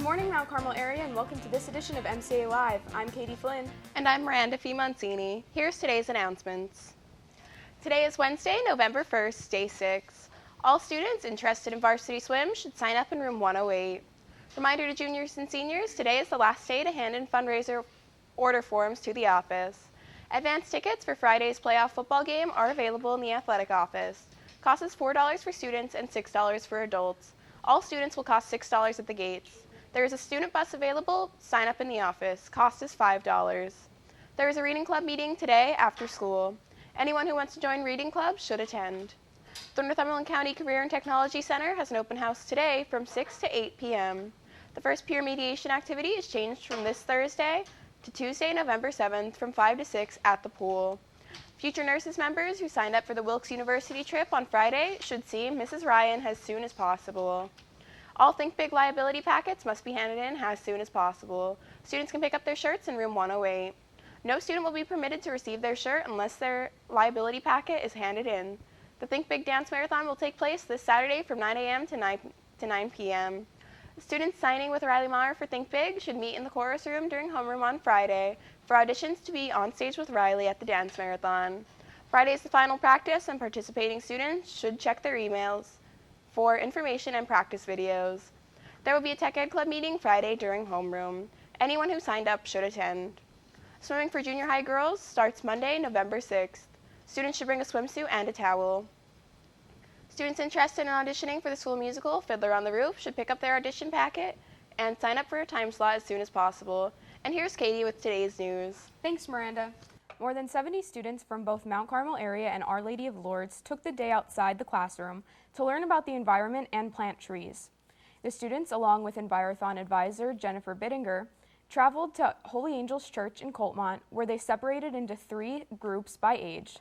morning, Mount Carmel area, and welcome to this edition of MCA Live. I'm Katie Flynn. And I'm Miranda Mancini. Here's today's announcements. Today is Wednesday, November 1st, day 6. All students interested in varsity swim should sign up in room 108. Reminder to juniors and seniors, today is the last day to hand in fundraiser order forms to the office. Advance tickets for Friday's playoff football game are available in the athletic office. Cost is $4 for students and $6 for adults. All students will cost $6 at the gates. There is a student bus available. Sign up in the office. Cost is $5. There is a reading club meeting today after school. Anyone who wants to join reading club should attend. The Northumberland County Career and Technology Center has an open house today from 6 to 8 p.m. The first peer mediation activity is changed from this Thursday to Tuesday, November 7th from 5 to 6 at the pool. Future nurses members who signed up for the Wilkes University trip on Friday should see Mrs. Ryan as soon as possible. All Think Big liability packets must be handed in as soon as possible. Students can pick up their shirts in room 108. No student will be permitted to receive their shirt unless their liability packet is handed in. The Think Big Dance Marathon will take place this Saturday from 9 a.m. to 9 p.m. Students signing with Riley Meyer for Think Big should meet in the chorus room during homeroom on Friday for auditions to be on stage with Riley at the dance marathon. Friday is the final practice, and participating students should check their emails for information and practice videos. There will be a Tech Ed Club meeting Friday during homeroom. Anyone who signed up should attend. Swimming for junior high girls starts Monday, November 6th. Students should bring a swimsuit and a towel. Students interested in auditioning for the school musical Fiddler on the Roof should pick up their audition packet and sign up for a time slot as soon as possible. And here's Katie with today's news. Thanks, Miranda. More than 70 students from both Mount Carmel area and Our Lady of Lourdes took the day outside the classroom to learn about the environment and plant trees. The students, along with Envirothon advisor Jennifer Bittinger, traveled to Holy Angels Church in Coltmont, where they separated into 3 groups by age.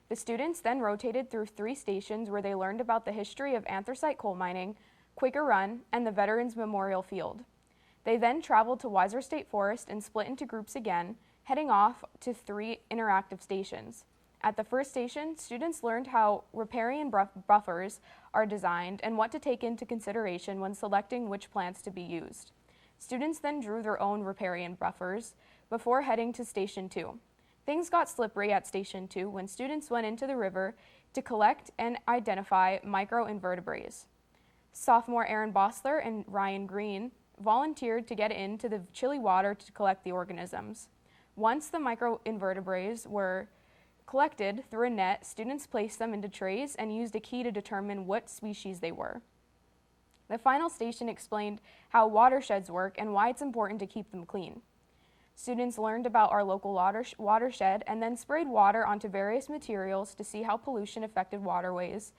The students then rotated through 3 stations where they learned about the history of anthracite coal mining, Quaker Run, and the Veterans Memorial Field. They then traveled to Weiser State Forest and split into groups again, heading off to 3 interactive stations. At the first station, students learned how riparian buffers are designed and what to take into consideration when selecting which plants to be used. Students then drew their own riparian buffers before heading to Station 2. Things got slippery at Station 2 when students went into the river to collect and identify microinvertebrates. Sophomore Aaron Bossler and Ryan Green volunteered to get into the chilly water to collect the organisms. Once the microinvertebrates were collected through a net, students placed them into trays and used a key to determine what species they were. The final station explained how watersheds work and why it's important to keep them clean. Students learned about our local watershed and then sprayed water onto various materials to see how pollution affected waterways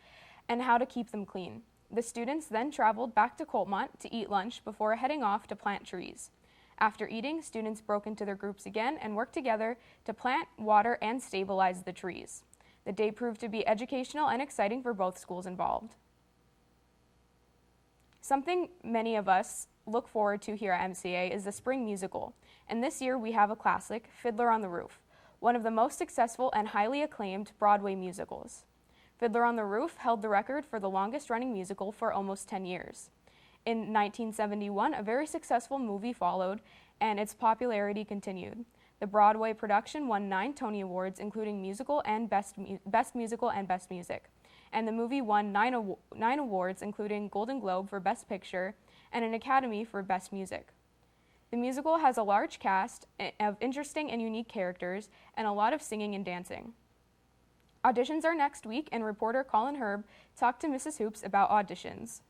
and how to keep them clean. The students then traveled back to Coltmont to eat lunch before heading off to plant trees. After eating, students broke into their groups again and worked together to plant, water, and stabilize the trees. The day proved to be educational and exciting for both schools involved. Something many of us look forward to here at MCA is the spring musical, and this year we have a classic, Fiddler on the Roof, one of the most successful and highly acclaimed Broadway musicals. Fiddler on the Roof held the record for the longest-running musical for almost 10 years. In 1971, a very successful movie followed, and its popularity continued. The Broadway production won 9 Tony Awards, including musical and Best Musical and Best Music. And the movie won 9 awards, including Golden Globe for Best Picture and an Academy for Best Music. The musical has a large cast of interesting and unique characters and a lot of singing and dancing. Auditions are next week, and reporter Colin Herb talked to Mrs. Hoops about auditions.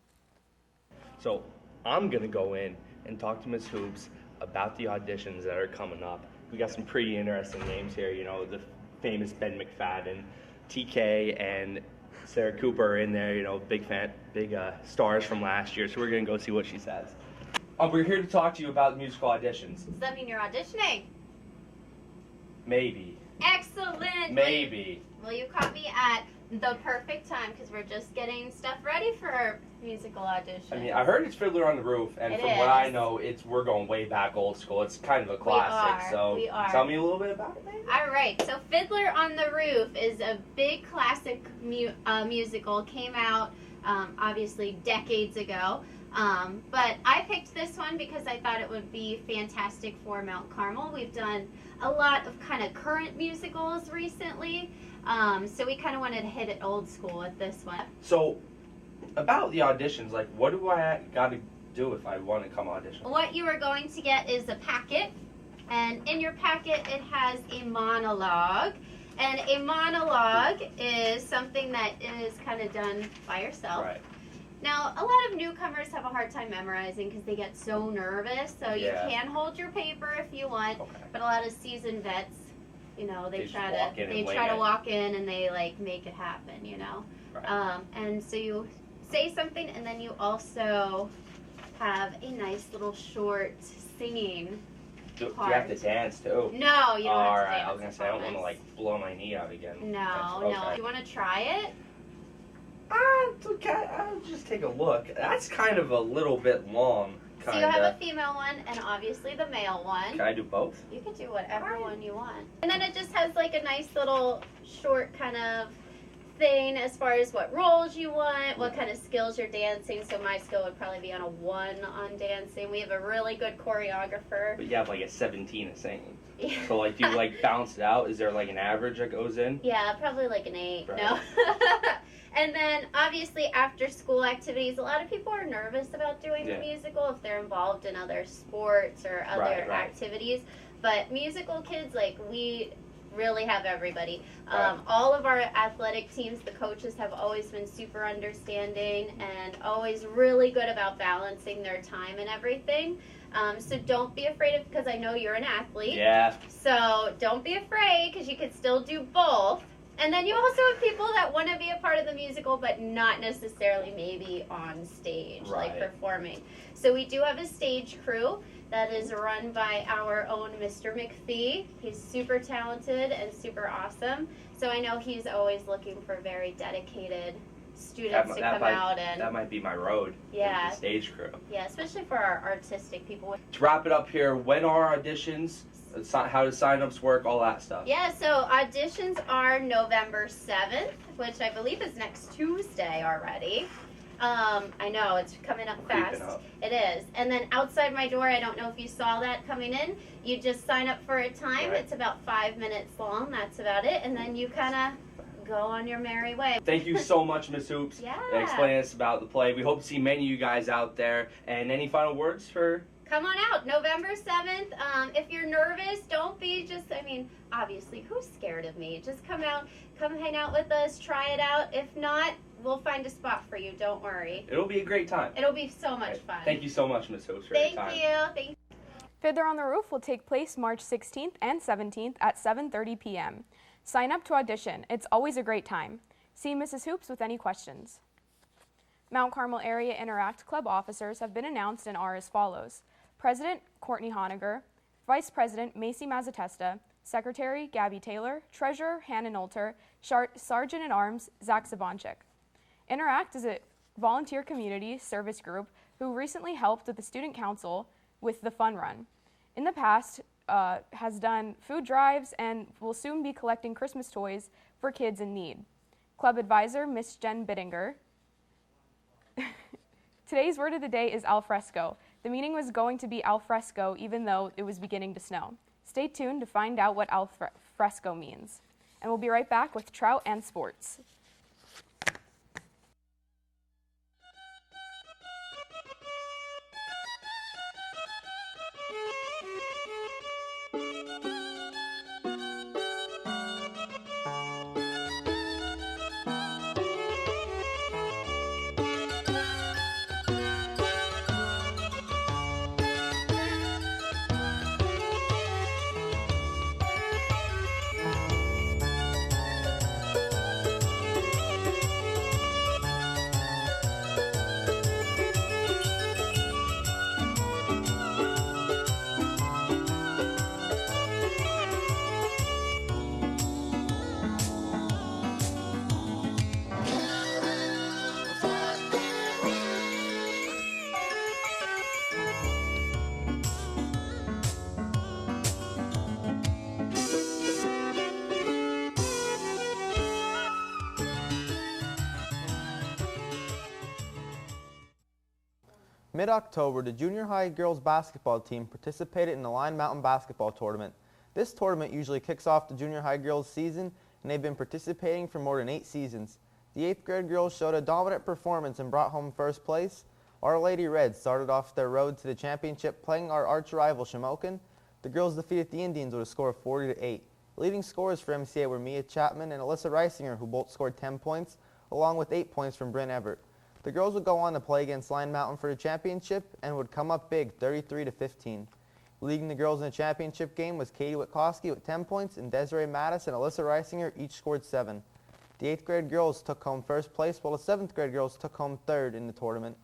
So I'm going to go in and talk to Ms. Hoops about the auditions that are coming up. We got some pretty interesting names here, you know, the famous Ben McFadden, TK, and Sarah Cooper are in there, you know, big stars from last year. So we're going to go see what she says. We're here to talk to you about musical auditions. Does that mean you're auditioning? Maybe. Excellent! Maybe. Well, you caught me at the perfect time because we're just getting stuff ready for our musical audition. I mean, I heard it's Fiddler on the Roof, and from what I know, we're going way back old school. It's kind of a classic. We are. Tell me a little bit about it, maybe? All right, so Fiddler on the Roof is a big classic musical. Came out obviously decades ago. But I picked this one because I thought it would be fantastic for Mount Carmel. We've done a lot of kind of current musicals recently, so we kind of wanted to hit it old school with this one. So, about the auditions, like, what do I got to do if I want to come audition? What you are going to get is a packet, and in your packet it has a monologue. And a monologue is something that is kind of done by yourself. Right. Now, a lot of newcomers have a hard time memorizing because they get so nervous. So Yeah. you can hold your paper if you want, Okay. but a lot of seasoned vets, you know, They they just try walk to in and they wing try to it. walk in and they like make it happen, you know. Right. And so you say something, and then you also have a nice little short singing. Do you have to dance too? No, you don't All have to right. dance. I was gonna say I don't want to like blow my knee out again. No, Okay. no. You want to try it? It's okay. I'll just take a look. That's kind of a little bit long. So you have a female one and obviously the male one. Can I do both? You can do whatever one you want. And then it just has like a nice little short kind of thing as far as what roles you want, what kind of skills you're dancing. So my skill would probably be on a 1 on dancing. We have a really good choreographer. But you have like a 17 of singing. Yeah. So like, do you like balance it out? Is there like an average that goes in? Yeah, probably like an 8. Right. No. And then obviously after school activities, a lot of people are nervous about doing Yeah. the musical if they're involved in other sports or other Right. activities. But musical kids, like, we really have everybody. Right. All of our athletic teams, the coaches have always been super understanding and always really good about balancing their time and everything. So don't be afraid of, because I know you're an athlete. Yeah. So don't be afraid, because you could still do both. And then you also have people that want to be a part of the musical, but not necessarily maybe on stage, like Right. performing. So we do have a stage crew that is run by our own Mr. McPhee. He's super talented and super awesome. So I know he's always looking for very dedicated students to come out and That might be my road. Yeah. The stage crew. yeah, especially for our artistic people. To wrap it up here, when are auditions? How does sign-ups work? All that stuff. Yeah, so auditions are November 7th, which I believe is next Tuesday already. I know, it's coming up Creeping fast. up. It is. And then outside my door, I don't know if you saw that coming in, you just sign up for a time. Right. It's about 5 minutes long. That's about it. And then you kind of go on your merry way. Thank you so much, Miss Hoops. Yeah. And explaining us about the play. We hope to see many of you guys out there. And any final words for? Come on out, November 7th. If you're nervous, don't be obviously, who's scared of me? Just come out, come hang out with us, try it out. If not, we'll find a spot for you, don't worry. It'll be a great time. It'll be so much fun. Thank you so much, Miss Hoops, for Thank your time. you. Thank you. Fiddler on the Roof will take place March 16th and 17th at 7:30 p.m. Sign up to audition. It's always a great time. See Mrs. Hoops with any questions. Mount Carmel Area Interact Club officers have been announced and are as follows. President Courtney Honiger, Vice President Macy Mazzatesta, Secretary Gabby Taylor, Treasurer Hannah Nolter, Sergeant-at-Arms Zach Sabanchik. Interact is a volunteer community service group who recently helped with the Student Council with the Fun Run. In the past, has done food drives and will soon be collecting Christmas toys for kids in need. Club advisor Miss Jen Bittinger. Today's word of the day is alfresco. The meaning was going to be alfresco even though it was beginning to snow. Stay tuned to find out what alfresco means. And we'll be right back with Trout and Sports. Mid-October, the junior high girls basketball team participated in the Line Mountain Basketball Tournament. This tournament usually kicks off the junior high girls season, and they've been participating for more than 8 seasons. The 8th grade girls showed a dominant performance and brought home first place. Our Lady Reds started off their road to the championship playing our arch rival Shamokin. The girls defeated the Indians with a score of 40-8. Leading scorers for MCA were Mia Chapman and Alyssa Reisinger, who both scored 10 points, along with 8 points from Bryn Everett. The girls would go on to play against Line Mountain for the championship and would come up big, 33-15. Leading the girls in the championship game was Katie Witkowski with 10 points, and Desiree Mattis and Alyssa Reisinger each scored 7. The 8th grade girls took home first place, while the 7th grade girls took home third in the tournament.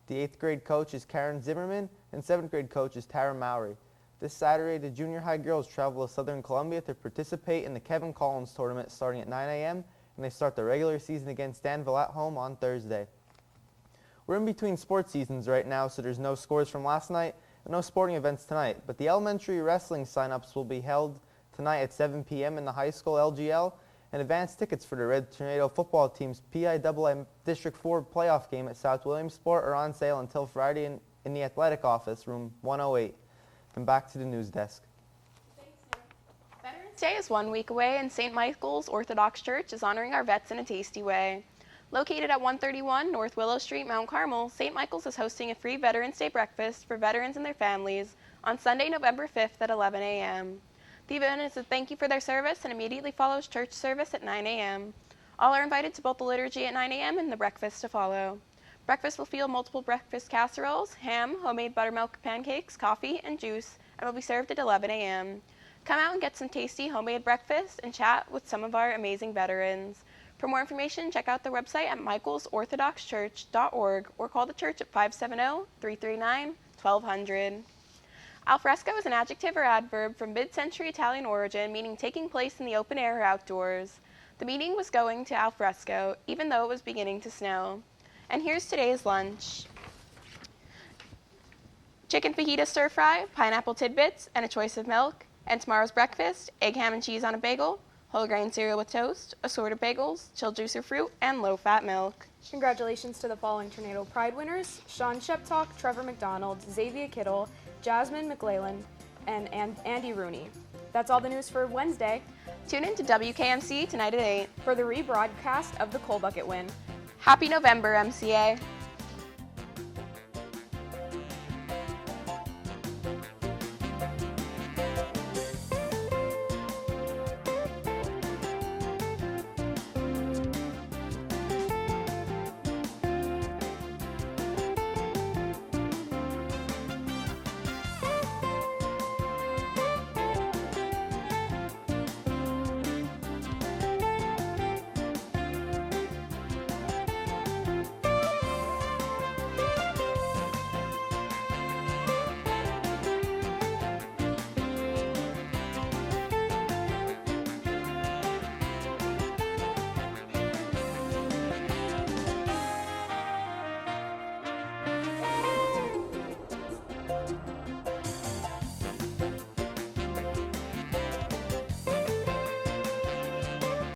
The 8th grade coach is Karen Zimmerman, and 7th grade coach is Tara Mowry. This Saturday, the junior high girls travel to Southern Columbia to participate in the Kevin Collins tournament starting at 9 a.m., and they start the regular season against Danville at home on Thursday. We're in between sports seasons right now, so there's no scores from last night and no sporting events tonight, but the elementary wrestling sign-ups will be held tonight at 7 p.m. in the high school LGL, and advance tickets for the Red Tornado football team's PIAA District 4 playoff game at South Williamsport are on sale until Friday in the athletic office, room 108. And back to the news desk. Veterans Day is 1 week away, and St. Michael's Orthodox Church is honoring our vets in a tasty way. Located at 131 North Willow Street, Mount Carmel, St. Michael's is hosting a free Veterans Day breakfast for veterans and their families on Sunday, November 5th at 11 a.m. The event is a thank you for their service and immediately follows church service at 9 a.m. All are invited to both the liturgy at 9 a.m. and the breakfast to follow. Breakfast will field multiple breakfast casseroles, ham, homemade buttermilk pancakes, coffee, and juice, and will be served at 11 a.m. Come out and get some tasty homemade breakfast and chat with some of our amazing veterans. For more information, check out their website at michaelsorthodoxchurch.org or call the church at 570-339-1200. Al fresco is an adjective or adverb from mid-century Italian origin, meaning taking place in the open air or outdoors. The meaning was going to al fresco, even though it was beginning to snow. And here's today's lunch. Chicken fajita stir fry, pineapple tidbits, and a choice of milk. And tomorrow's breakfast, egg, ham, and cheese on a bagel, whole grain cereal with toast, assorted bagels, chilled juice or fruit, and low-fat milk. Congratulations to the following Tornado Pride winners: Sean Sheptalk, Trevor McDonald, Xavier Kittle, Jasmine McLellan, and Andy Rooney. That's all the news for Wednesday. Tune in to WKMC tonight at 8. For the rebroadcast of the Coal Bucket win. Happy November, MCA.